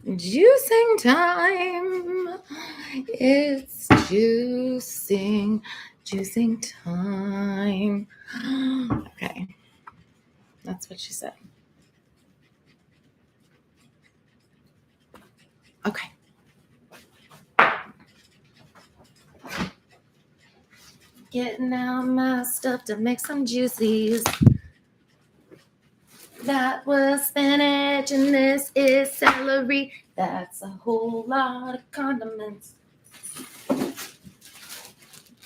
Juicing time. It's juicing time. Okay. That's what she said. Okay. Getting out my stuff to make some juices. That was spinach and this is celery. That's a whole lot of condiments.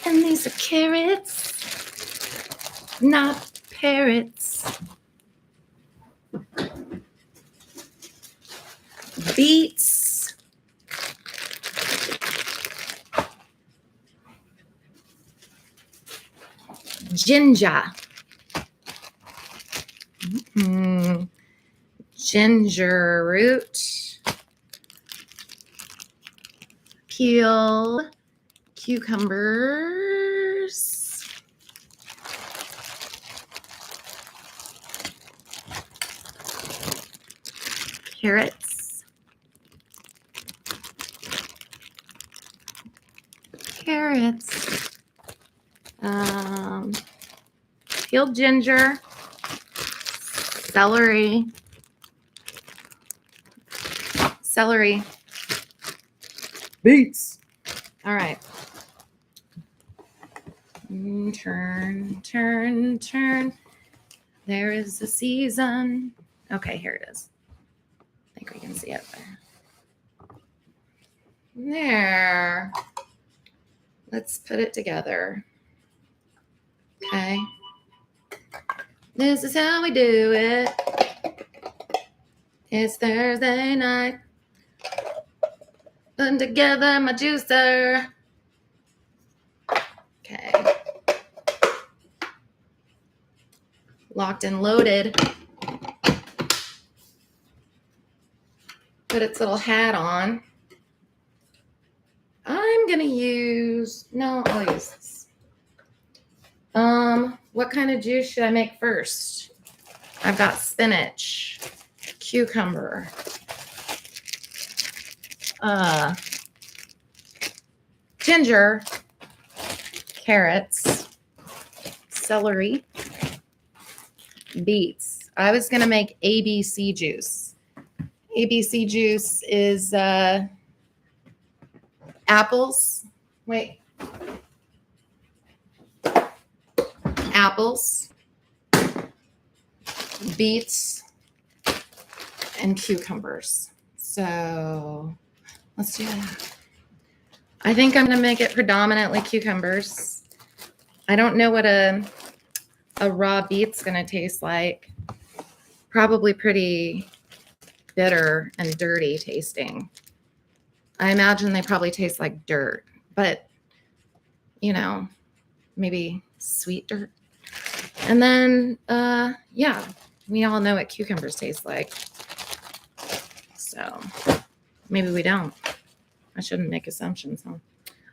And these are carrots, not parrots. Beets. Ginger. Ginger root. Peel. Cucumbers. Carrots. Peeled ginger. Celery. Beets. All right. Turn. There is the season. Okay, here it is. I think we can see it there. There. Let's put it together. Okay. This is how we do it. It's Thursday night. Putting together my juicer. Okay. Locked and loaded. Put its little hat on. I'm gonna use, I'll use this. What kind of juice should I make first? I've got spinach, cucumber, ginger, carrots, celery, beets. I was gonna make ABC juice. ABC juice is apples. Apples, beets, and cucumbers. So let's do that. I think I'm going to make it predominantly cucumbers. I don't know what a raw beet's going to taste like. Probably pretty bitter and dirty tasting. I imagine they probably taste like dirt, but maybe sweet dirt. And then, we all know what cucumbers taste like. So maybe we don't. I shouldn't make assumptions, huh? All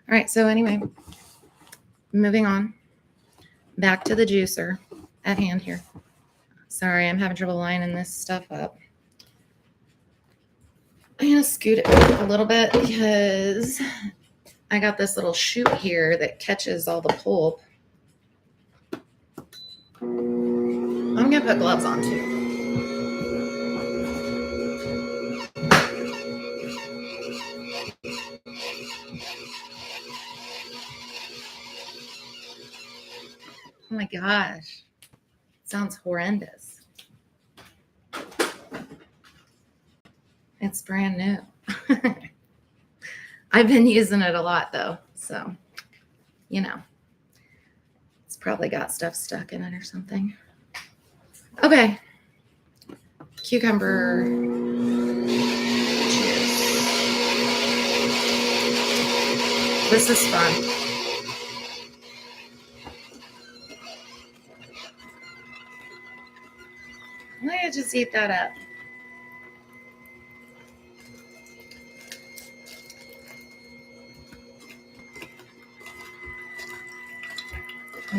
right, so anyway, moving on. Back to the juicer at hand here. Sorry, I'm having trouble lining this stuff up. I'm going to scoot it back a little bit because I got this little chute here that catches all the pulp. I'm going to put gloves on too. Oh my gosh. It sounds horrendous. It's brand new. I've been using it a lot though. So, it's probably got stuff stuck in it or something. Okay. Cucumber juice. This is fun. Let me just eat that up.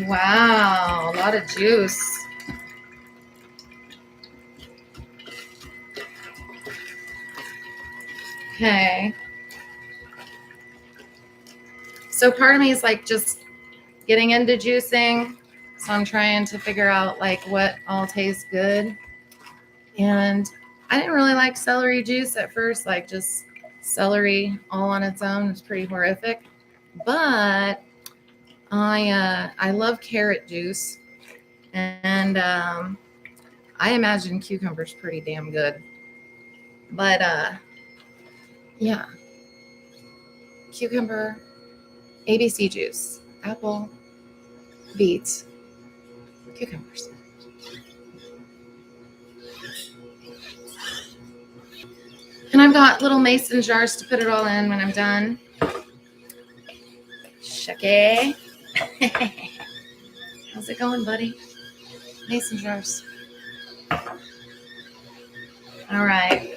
Wow, a lot of juice. Okay. So part of me is like just getting into juicing. So I'm trying to figure out like what all tastes good. And I didn't really like celery juice at first, like just celery all on its own is pretty horrific. But I love carrot juice, and I imagine cucumber's pretty damn good. But yeah, cucumber, ABC juice, apple, beets, cucumbers. And I've got little mason jars to put it all in when I'm done. Shucky. How's it going, buddy? Mason jars. All right.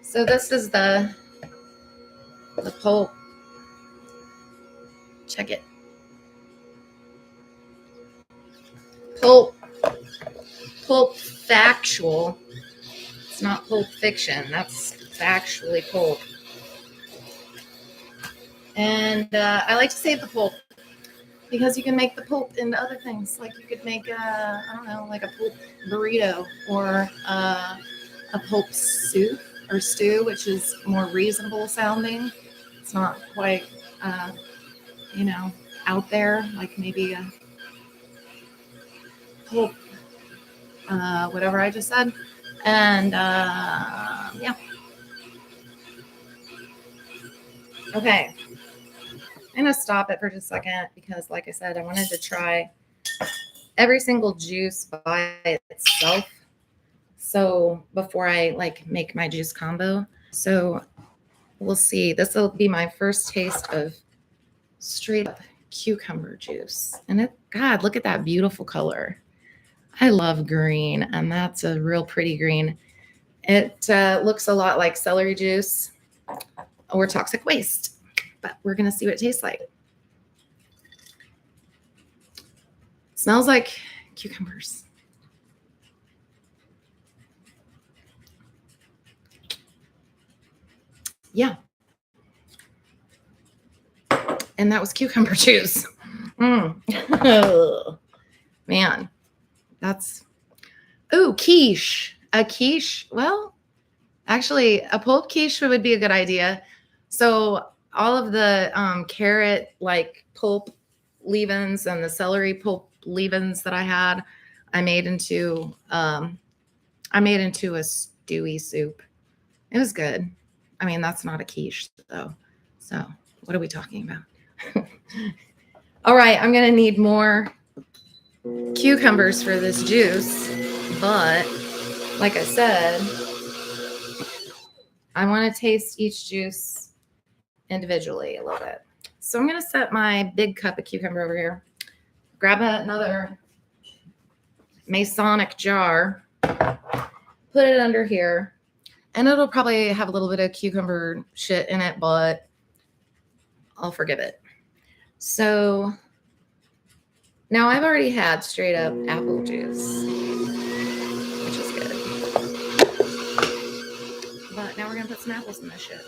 So this is the pulp. Check it. Pulp factual. It's not pulp fiction. That's factually pulp. And I like to save the pulp because you can make the pulp into other things. Like you could make I don't know, like a pulp burrito or a pulp soup or stew, which is more reasonable sounding. It's not quite, you know, out there like maybe a pulp, whatever I just said. And yeah. Okay. I'm going to stop it for just a second because, like I said, I wanted to try every single juice by itself. So before I like make my juice combo. So we'll see. This will be my first taste of straight up cucumber juice. And it, God, look at that beautiful color. I love green, and that's a real pretty green. It looks a lot like celery juice or toxic waste, but we're going to see what it tastes like. Smells like cucumbers. Yeah. And that was cucumber juice. Man, that's, ooh, quiche. A quiche. Well, actually, a pulp quiche would be a good idea. So all of the carrot like pulp leavings and the celery pulp leavings that I had, I made into a stewy soup. It was good. I mean, that's not a quiche though. So what are we talking about? All right, I'm gonna need more cucumbers for this juice, but like I said, I want to taste each juice individually a little bit. So I'm going to set my big cup of cucumber over here. Grab another Masonic jar, put it under here, and it'll probably have a little bit of cucumber shit in it, but I'll forgive it. So now I've already had straight up apple juice, which is good. But now we're going to put some apples in this shit.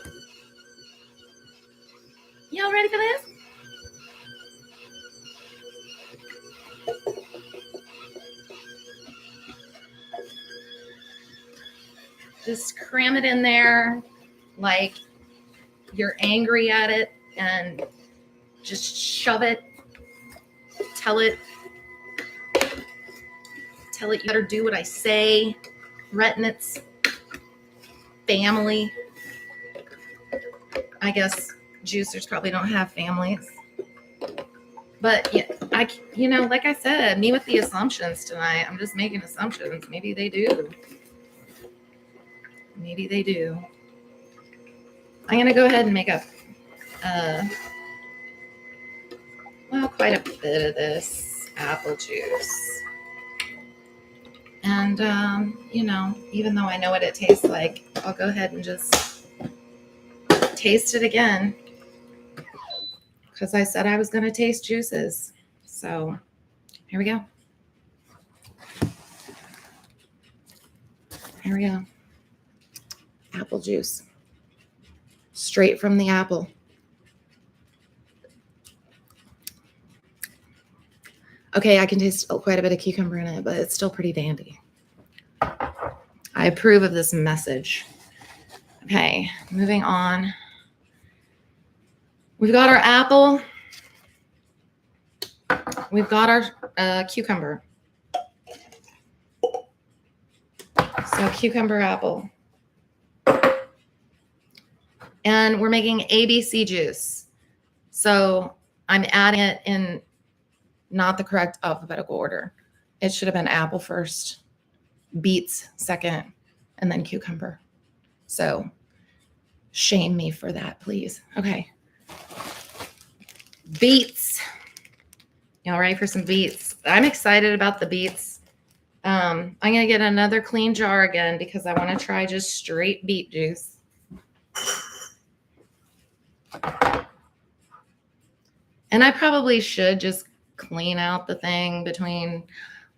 Y'all ready for this? Just cram it in there like you're angry at it and just shove it. Tell it you better do what I say. Threaten its family. I guess juicers probably don't have families. But yeah, like I said, me with the assumptions tonight. I'm just making assumptions. Maybe they do. Maybe they do. I'm gonna go ahead and make up quite a bit of this apple juice. And even though I know what it tastes like, I'll go ahead and just taste it again. Because I said I was gonna taste juices. So here we go. There we go. Apple juice. Straight from the apple. Okay, I can taste quite a bit of cucumber in it, but it's still pretty dandy. I approve of this message. Okay, moving on. We've got our apple. We've got our cucumber. So cucumber apple. And we're making ABC juice. So I'm adding it in not the correct alphabetical order. It should have been apple first, beets second, and then cucumber. So shame me for that, please. Okay. Beets. Y'all ready for some beets? I'm excited about the beets. I'm going to get another clean jar again because I want to try just straight beet juice. And I probably should just clean out the thing between,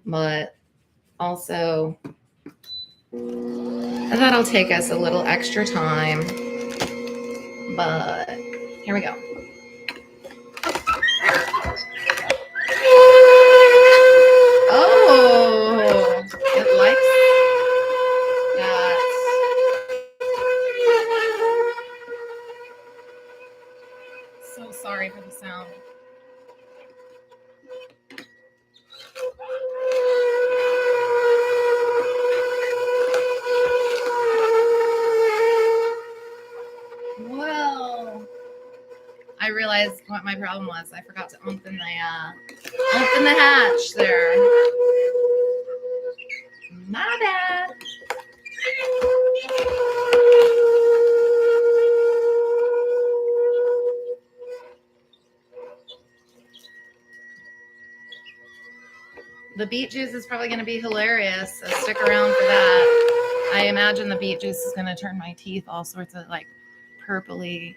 but also that'll take us a little extra time. But here we go. Oh, it likes that. So sorry for the sound. Well, I realized what my problem was. I forgot to open the hatch there. My bad. The beet juice is probably going to be hilarious, so stick around for that. I imagine the beet juice is going to turn my teeth all sorts of like purpley.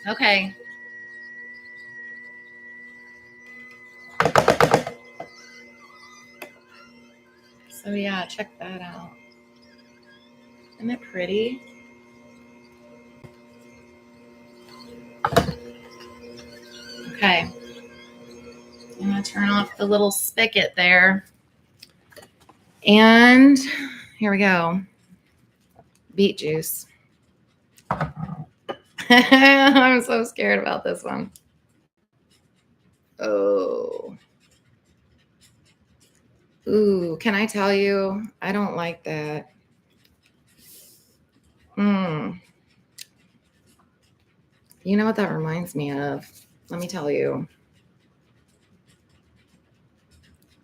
Okay. So yeah, check that out. Isn't it pretty? Okay. I'm going to turn off the little spigot there. And here we go. Beet juice. I'm so scared about this one. Oh. Ooh, can I tell you? I don't like that. You know what that reminds me of? Let me tell you.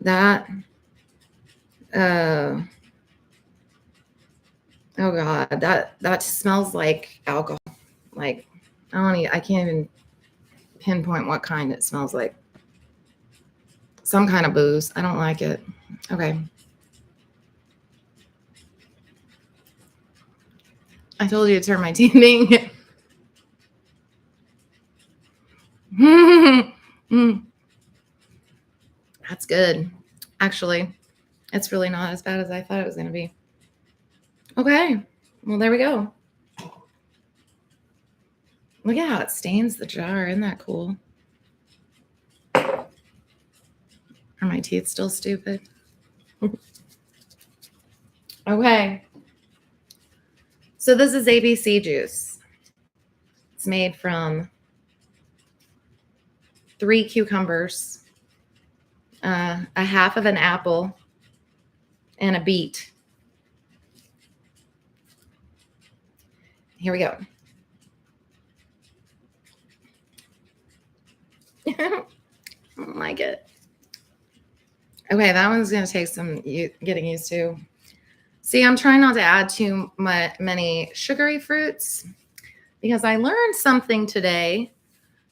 That, oh God, that smells like alcohol. Like, I can't even pinpoint what kind it smells like. Some kind of booze. I don't like it. Okay. I told you to turn my TV. That's good. Actually, it's really not as bad as I thought it was going to be. Okay. Well, there we go. Look at how it stains the jar. Isn't that cool? Are my teeth still stupid? Okay. So this is ABC juice. It's made from 3 cucumbers, a half of an apple, and a beet. Here we go. I don't like it. Okay, that one's going to take some getting used to. See, I'm trying not to add too many sugary fruits because I learned something today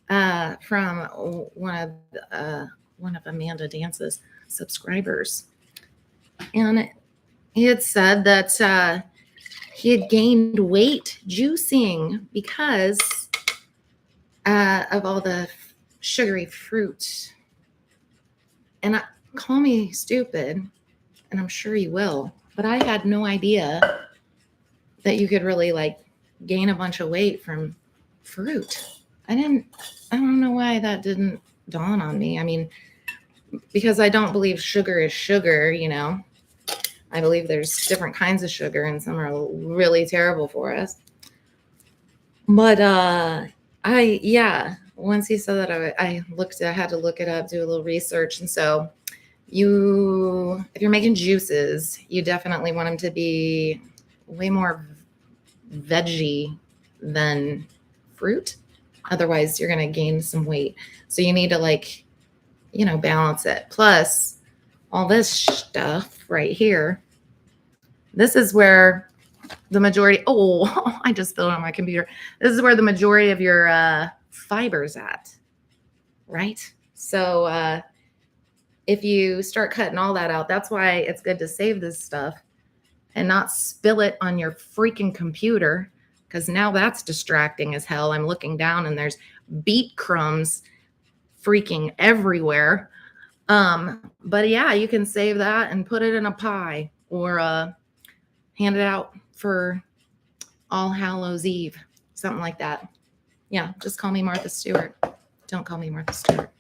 from one of Amanda Dance's subscribers. And he had said that he had gained weight juicing because of all the sugary fruit. And call me stupid, and I'm sure you will, but I had no idea that you could really like gain a bunch of weight from fruit. I don't know why that didn't dawn on me. I mean, because I don't believe sugar is sugar, you know. I believe there's different kinds of sugar and some are really terrible for us. But once he said that I had to look it up, do a little research. And so if you're making juices, you definitely want them to be way more veggie than fruit. Otherwise, you're going to gain some weight. So you need to balance it. Plus, all this stuff right here, this is where the majority, I just spilled it on my computer. This is where the majority of your fiber's at, right? So if you start cutting all that out, that's why it's good to save this stuff and not spill it on your freaking computer, because now that's distracting as hell. I'm looking down and there's beet crumbs freaking everywhere. But yeah, you can save that and put it in a pie or hand it out for All Hallows Eve, something like that. Yeah, just call me Martha Stewart. Don't call me Martha Stewart.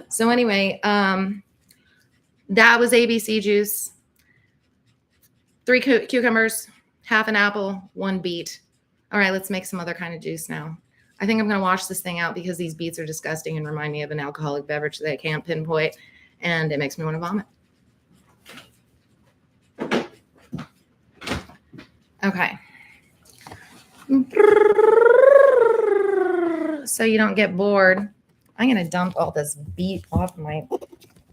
So anyway, that was ABC juice. 3 cucumbers, half an apple, 1 beet. All right, let's make some other kind of juice now. I think I'm going to wash this thing out because these beets are disgusting and remind me of an alcoholic beverage that I can't pinpoint, and it makes me want to vomit. Okay. So you don't get bored, I'm going to dump all this beet off my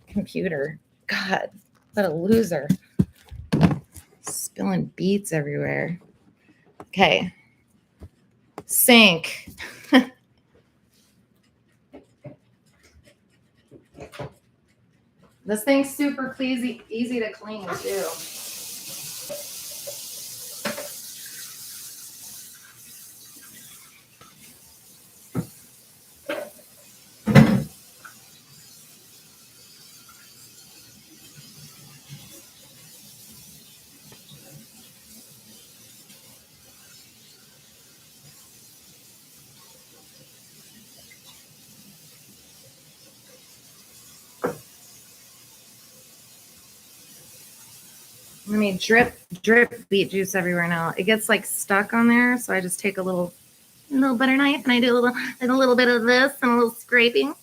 computer. God, what a loser. Spilling beets everywhere. Okay. Sink. This thing's super easy to clean too. Let me drip beet juice everywhere now. It gets like stuck on there, so I just take a little butter knife and I do a little bit of this and a little scraping.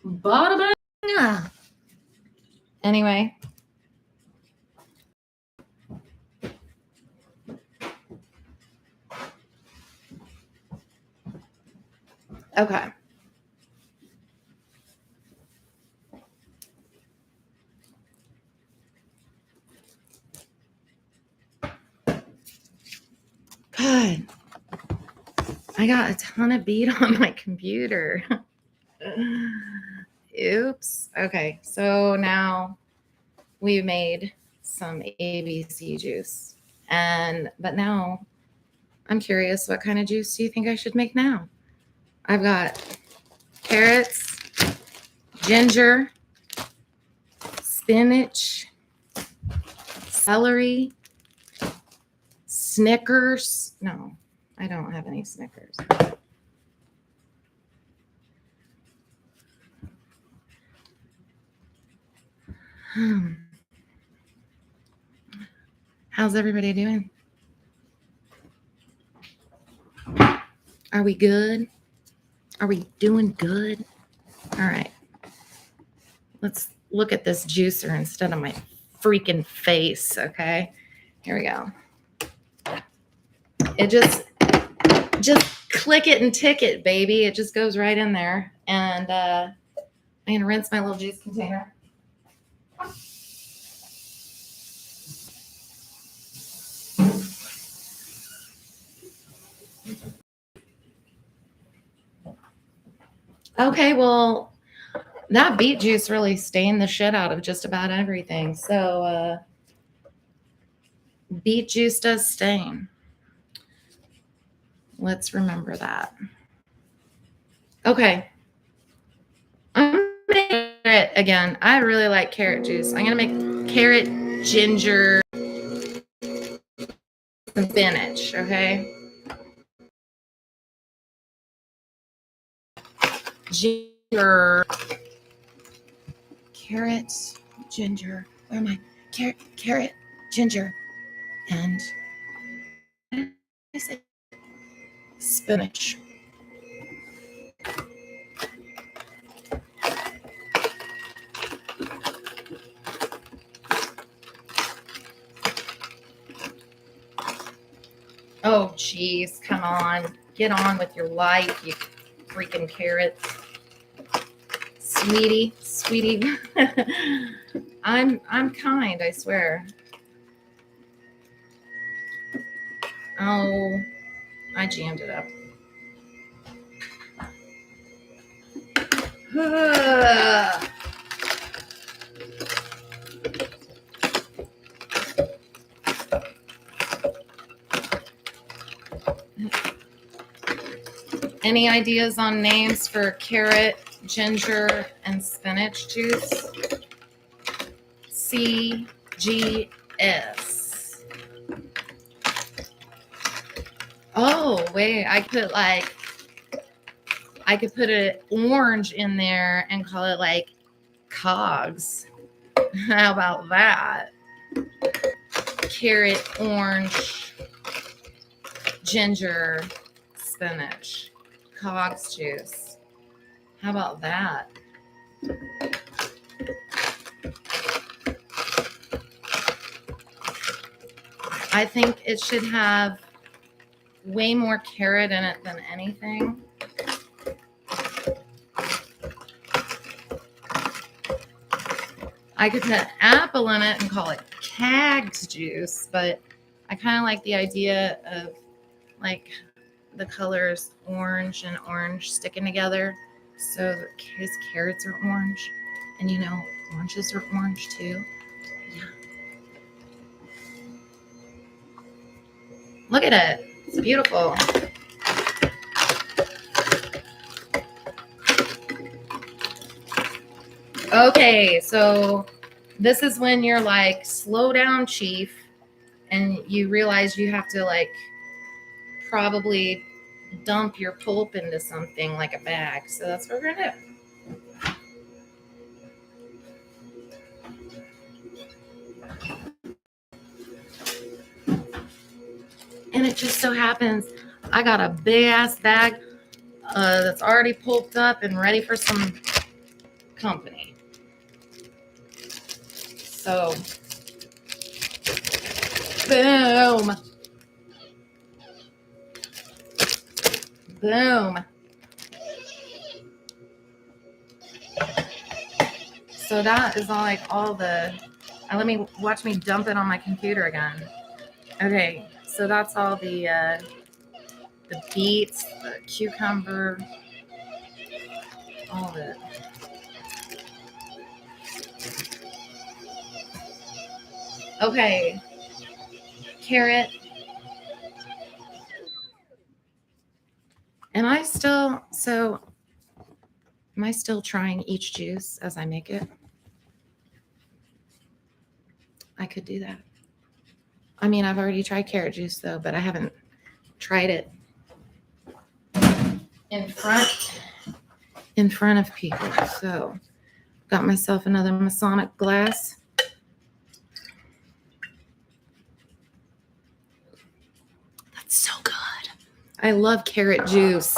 Bada bing. Anyway. Okay. God, I got a ton of beet on my computer. Oops. Okay, so now we've made some ABC juice. But now I'm curious, what kind of juice do you think I should make now? I've got carrots, ginger, spinach, celery, Snickers. No, I don't have any Snickers. How's everybody doing? Are we good? Are we doing good? All right. Let's look at this juicer instead of my freaking face, okay? Here we go. It just click it and tick it, baby. It just goes right in there. And I'm going to rinse my little juice container. Okay, well, that beet juice really stained the shit out of just about everything. So beet juice does stain. Let's remember that. Okay. I'm gonna make it again. I really like carrot juice. I'm gonna make carrot, ginger, and spinach. Okay. Ginger, carrot, ginger. Where am I? Carrot, ginger, and spinach. Oh, geez, come on. Get on with your life, you freaking carrots. Sweetie. I'm kind, I swear. Oh, I jammed it up. Any ideas on names for carrot, ginger, and spinach juice? CGS. Oh, wait, I could put an orange in there and call it like cogs. How about that? Carrot, orange, ginger, spinach, cogs juice. How about that? I think it should have way more carrot in it than anything. I could put apple in it and call it Cags juice, but I kind of like the idea of like the colors orange and orange sticking together. So his carrots are orange, and you know, oranges are orange too. Yeah. Look at it. It's beautiful. Okay, so this is when you're like, slow down, chief, and you realize you have to like probably dump your pulp into something like a bag. So that's what we're gonna do. And it just so happens I got a big ass bag that's already pulped up and ready for some company. So, boom. Boom. So that is all like all the, let me watch me dump it on my computer again. Okay, so that's all the beets, the cucumber, all of it. Okay, carrot. Am I still trying each juice as I make it? I could do that. I mean, I've already tried carrot juice though, but I haven't tried it in front of people. So got myself another Masonic glass. That's so good. I love carrot juice.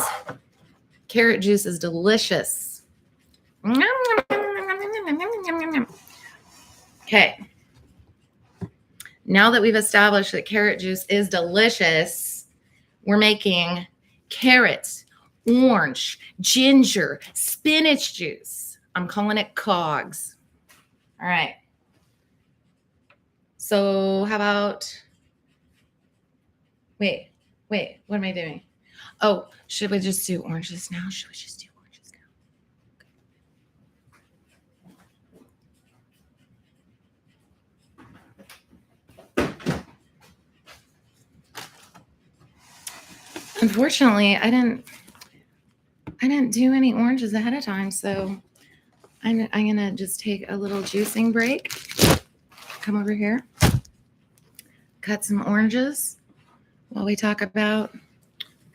Carrot juice is delicious. Okay. Now that we've established that carrot juice is delicious, we're making carrot, orange, ginger, spinach juice. I'm calling it COGS. All right. So how about, wait, what am I doing? Oh, should we just do oranges now? Should we just do oranges now? Unfortunately, I didn't do any oranges ahead of time, so I'm gonna just take a little juicing break. Come over here, cut some oranges while we talk about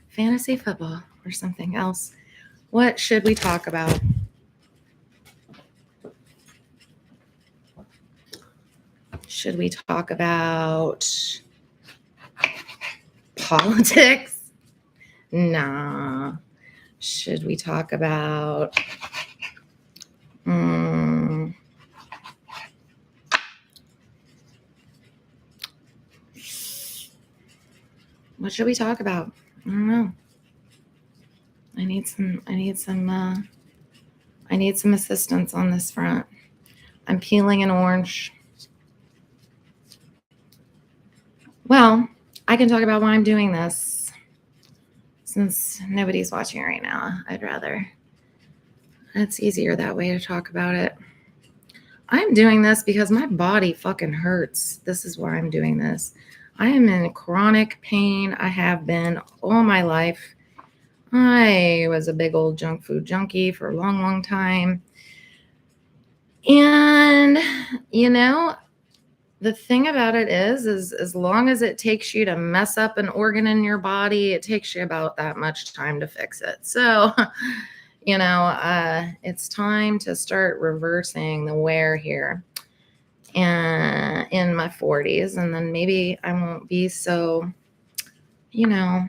fantasy football or something else. What should we talk about? Should we talk about politics? Nah. Should we talk about what should we talk about? I don't know. I need some assistance on this front. I'm peeling an orange. Well, I can talk about why I'm doing this. Since nobody's watching right now, I'd rather. It's easier that way to talk about it. I'm doing this because my body fucking hurts. This is why I'm doing this. I am in chronic pain. I have been all my life. I was a big old junk food junkie for a long, long time. And, you know, the thing about it is as long as it takes you to mess up an organ in your body, it takes you about that much time to fix it. So, you know, it's time to start reversing the wear here and in my 40s. And then maybe I won't be so, you know,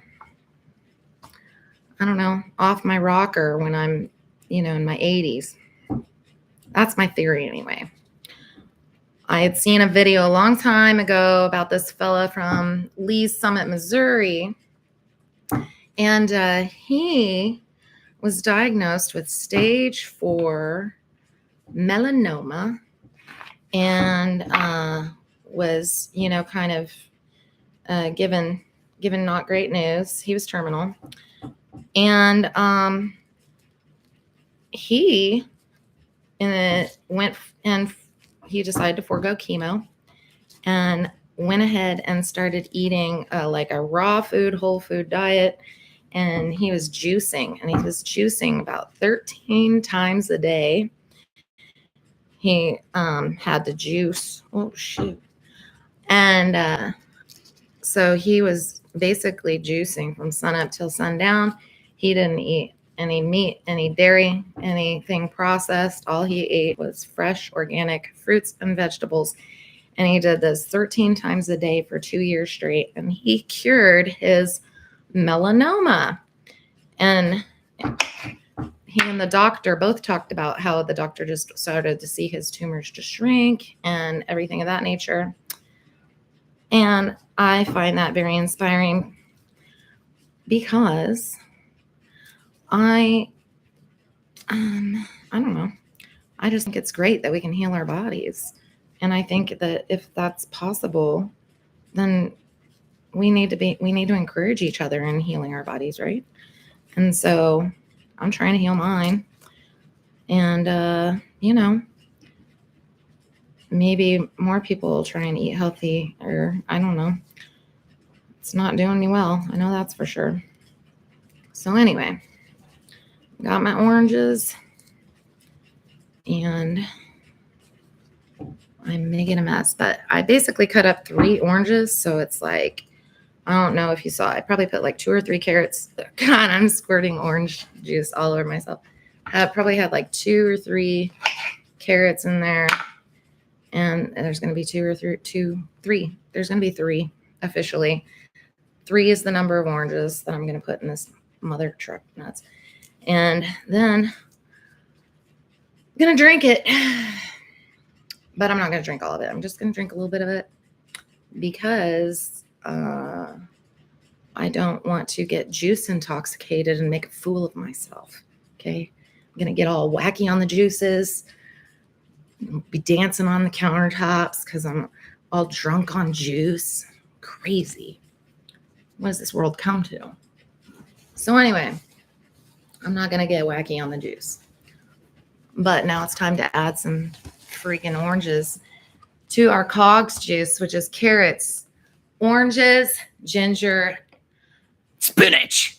I don't know, off my rocker when I'm, you know, in my 80s. That's my theory anyway. I had seen a video a long time ago about this fella from Lee's Summit, Missouri. And he was diagnosed with stage 4 melanoma and was, you know, kind of given not great news. He was terminal. And he went and he decided to forego chemo and went ahead and started eating like a raw food, whole food diet. And he was juicing, and he was juicing about 13 times a day. He had to juice. Oh, shoot. And so he was basically juicing from sunup till sundown. He didn't eat any meat, any dairy, anything processed. All he ate was fresh, organic fruits and vegetables. And he did this 13 times a day for 2 years straight. And he cured his melanoma. And he and the doctor both talked about how the doctor just started to see his tumors to shrink and everything of that nature. And I find that very inspiring because I don't know. I just think it's great that we can heal our bodies. And I think that if that's possible, then we need to encourage each other in healing our bodies, right? And so I'm trying to heal mine. And, you know, maybe more people will try and eat healthy, or I don't know. It's not doing me well. I know that's for sure. So anyway, got my oranges and I'm making a mess, but I basically cut up 3 oranges. So it's like, I don't know if you saw, I probably put like 2 or 3 carrots. God, I'm squirting orange juice all over myself. I probably had like 2 or 3 carrots in there. And there's going to be 3. There's going to be 3 officially. 3 is the number of oranges that I'm going to put in this mother truck nuts. And then I'm going to drink it. But I'm not going to drink all of it. I'm just going to drink a little bit of it because I don't want to get juice intoxicated and make a fool of myself. Okay. I'm going to get all wacky on the juices, be dancing on the countertops because I'm all drunk on juice. Crazy. What does this world come to? So anyway, I'm not going to get wacky on the juice. But now it's time to add some freaking oranges to our cogs juice, which is carrots, oranges, ginger, spinach.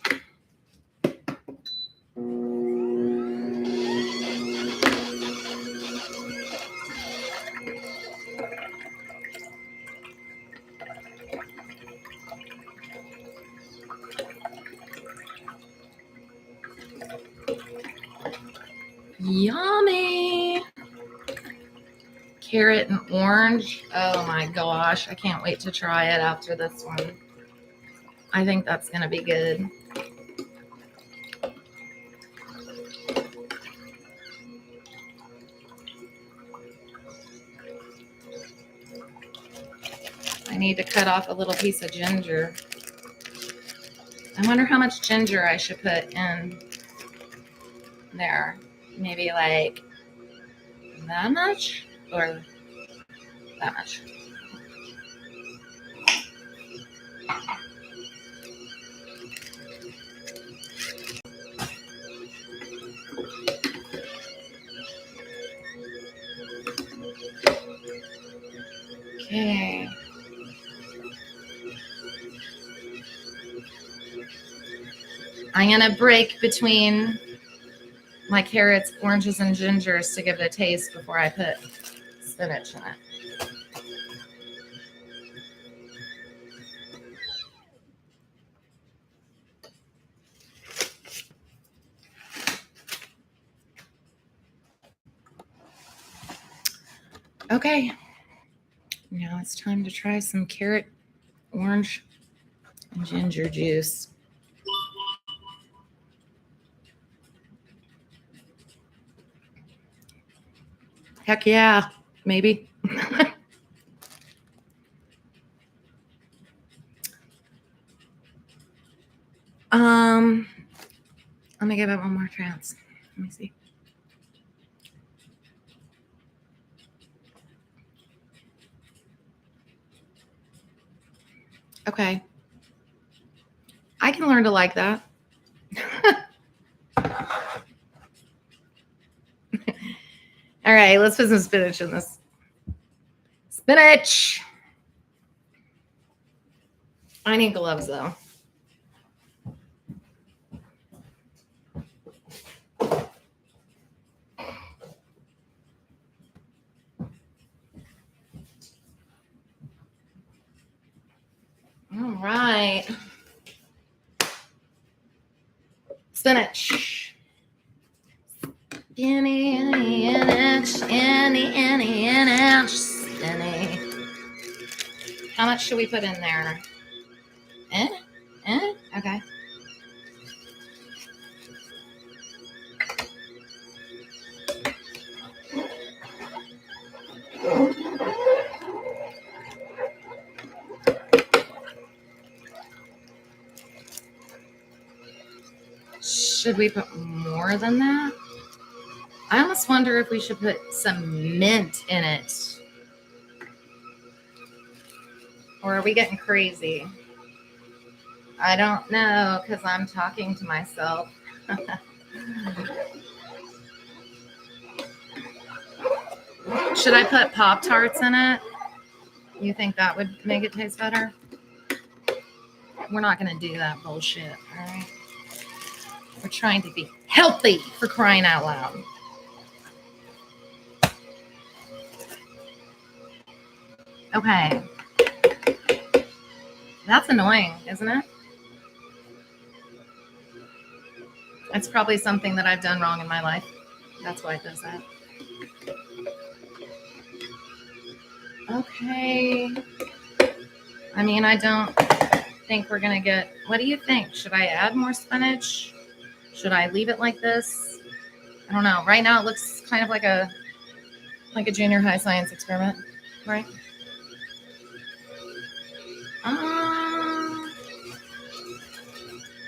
Yummy. Carrot and orange. Oh my gosh. I can't wait to try it after this one. I think that's going to be good. I need to cut off a little piece of ginger. I wonder how much ginger I should put in there. Maybe like that much or that much. Okay. I'm going to break between my carrots, oranges, and gingers to give it a taste before I put spinach in it. Okay. Now it's time to try some carrot, orange, and ginger juice. Heck yeah, maybe. Let me give it one more chance. Let me see. Okay. I can learn to like that. All right, let's put some spinach in this. Spinach. I need gloves though. All right. Spinach. Spinach. How much should we put in there? Okay. Should we put more than that? I almost wonder if we should put some mint in it. Or are we getting crazy? I don't know because I'm talking to myself. Should I put Pop-Tarts in it? You think that would make it taste better? We're not going to do that bullshit, all right? We're trying to be healthy, for crying out loud. Okay. That's annoying, isn't it? It's probably something that I've done wrong in my life. That's why it does that. Okay. I mean, I don't think we're going to get... What do you think? Should I add more spinach? Should I leave it like this? I don't know. Right now it looks kind of like a junior high science experiment, right?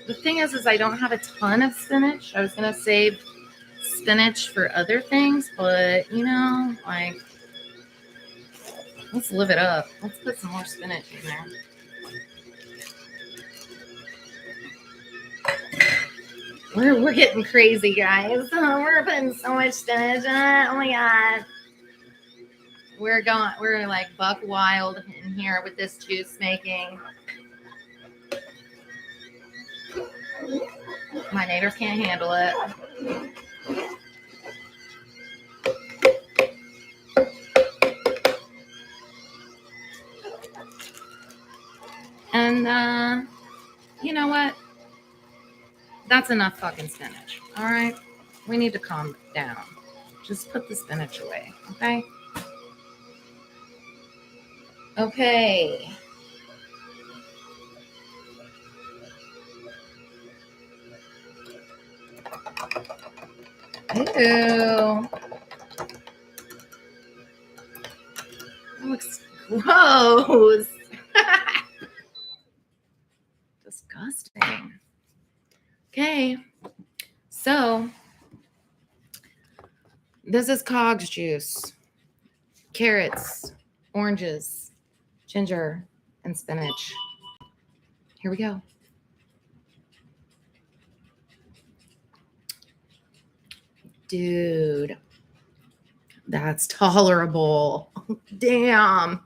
The thing is I don't have a ton of spinach. I was gonna save spinach for other things, but you know, like, let's live it up. Let's put some more spinach in there. We're getting crazy, guys. We're putting so much spinach in it. Oh my god. We're like buck wild in here with this juice making. My neighbors can't handle it. And you know what? That's enough fucking spinach. All right? We need to calm down. Just put the spinach away, okay? Okay. Ew. That looks gross. Disgusting. Okay. So, this is Cog's juice. Carrots, oranges, ginger, and spinach. Here we go. Dude, that's tolerable. Damn.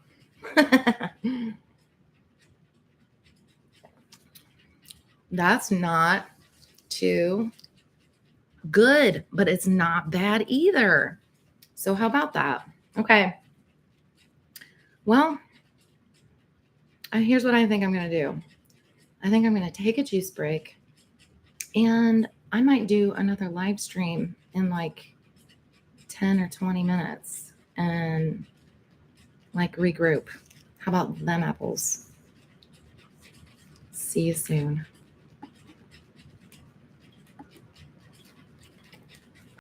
That's not too good, but it's not bad either. So how about that? Okay. Well, here's what I think I'm going to do. I think I'm going to take a juice break, and I might do another live stream in like 10 or 20 minutes and like regroup. How about them apples? See you soon.